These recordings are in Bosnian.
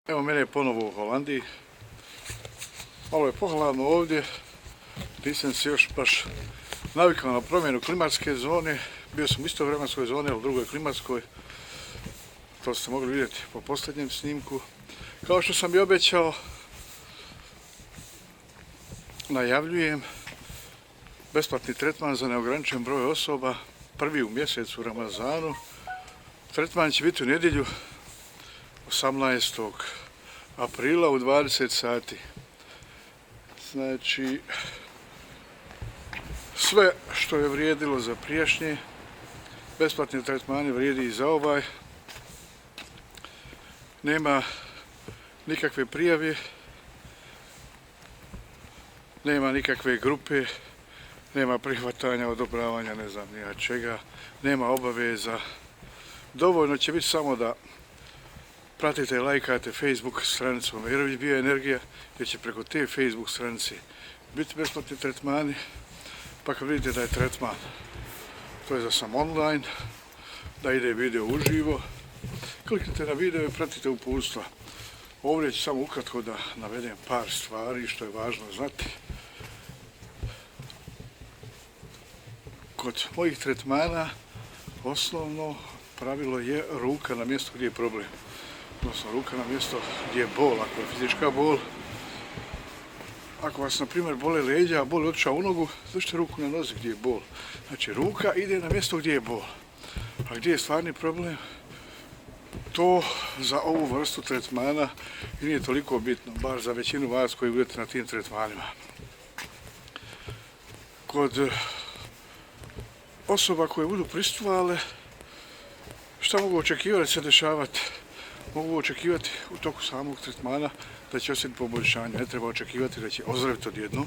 Evo mene je ponovo u Holandiji. Malo je pohladno ovdje. Nisam se još baš navikao na promjenu klimatske zone. Bio sam u istoj vremenskoj zoni, ali u drugoj klimatskoj. To ste mogli vidjeti po posljednjem snimku. Kao što sam i obećao, najavljujem besplatni tretman za neograničen broj osoba, prvi u mjesecu u Ramazanu. Tretman će biti u nedjelju 18. aprila u 20 sati. Znači, sve što je vrijedilo za prijašnje besplatne tretmane vrijedi i za ovaj. Nema nikakve prijave, nema nikakve grupe, nema prihvatanja, odobravanja, ne znam nija čega, nema obaveza. Dovoljno će biti samo da pratite i lajkate Facebook stranicu Omerović Bioenergija, jer će preko te Facebook stranice biti besplatni tretmani. Pa kad vidite da je tretman, to je za sam online, da ide video uživo, kliknite na video i pratite uputstva. Ovdje ću samo ukratko da navedem par stvari što je važno znati. Kod mojih tretmana osnovno pravilo je ruka na mjesto gdje je problem. Odnosno ruka na mjesto gdje je bol, ako je fizička bol. Ako vas, na primjer, bole leđa, a bol je otišao u nogu, držite ruku na nozi gdje je bol. Znači, ruka ide na mjesto gdje je bol. A gdje je stvarni problem? To za ovu vrstu tretmana i nije toliko bitno, bar za većinu vas koji budete na tim tretmanima. Kod osoba koje budu prisustvovale, šta mogu očekivati se dešavati? Mogu očekivati u toku samog tretmana da će osjetiti poboljšanje. Ne treba očekivati da će ozdraviti odjednom,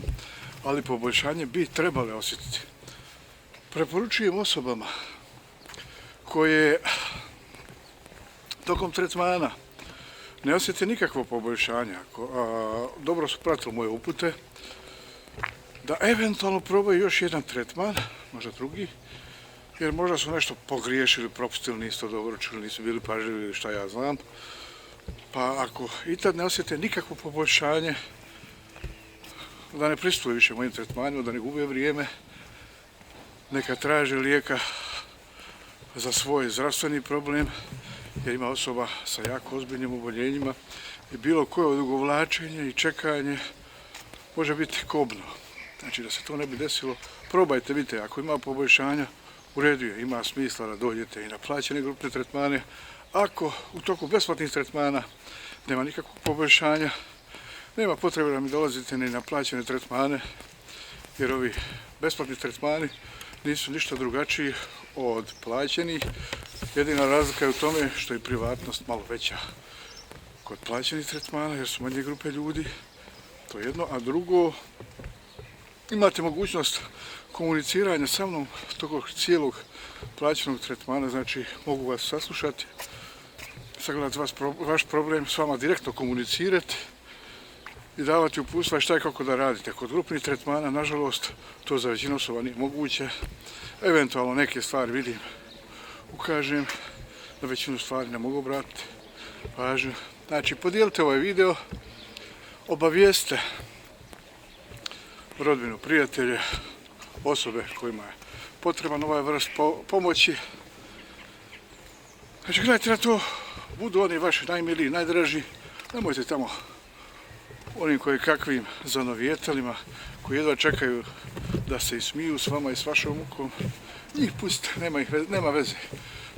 ali poboljšanje bi trebale osjetiti. Preporučujem osobama koje tokom tretmana ne osjete nikakvo poboljšanje, dobro su pratili moje upute, da eventualno probaju još jedan tretman, možda drugi, jer možda su nešto pogriješili, propustili, nisu to dobro čuli, nisu bili pažljivi ili šta ja znam. Pa ako i tad ne osjete nikakvo poboljšanje, da ne pristupe više mojim tretmanima, da ne gube vrijeme, neka traže lijeka za svoj zdravstveni problem, jer ima osoba sa jako ozbiljnim oboljenjima i bilo koje odugovlačenje i čekanje može biti kobno. Znači, da se to ne bi desilo, probajte, vidite, ako ima poboljšanja, u redu je, ima smisla da dođete i na plaćene grupne tretmane. Ako u toku besplatnih tretmana nema nikakvog poboljšanja, nema potrebe da mi dolazite ni na plaćene tretmane, jer ovi besplatni tretmani nisu ništa drugačiji od plaćenih. Jedina razlika je u tome što je privatnost malo veća kod plaćenih tretmana, jer su manje grupe ljudi, to je jedno, a drugo, imate mogućnost komuniciranja sa mnom tokom cijelog plaćenog tretmana, znači mogu vas saslušati, sagledati vaš problem, s vama direktno komunicirati i davati uputstva šta i kako da radite. Kod grupnih tretmana, nažalost, to za većinu osoba nije moguće. Eventualno neke stvari vidim, ukažem, na većinu stvari ne mogu obratiti pažnju. Znači, podijelite ovaj video, obavijestite rodbinu, prijatelje, osobe kojima je potreban ovaj vrst pomoći. Znači, gledajte na to, budu oni vaši najmiliji, najdraži, nemojte tamo onim koji kakvim zanovijetalima, koji jedva čekaju da se ismiju s vama i s vašom mukom. Njih pustite, nema veze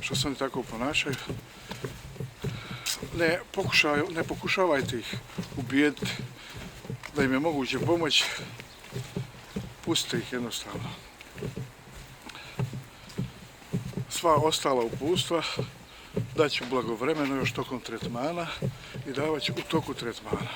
što se oni tako ponašaju. Ne pokušavajte ih ubijediti da im je moguće pomoći. Pustite ih jednostavno. Sva ostala uputstva daću blagovremeno još tokom tretmana i davat ću u toku tretmana.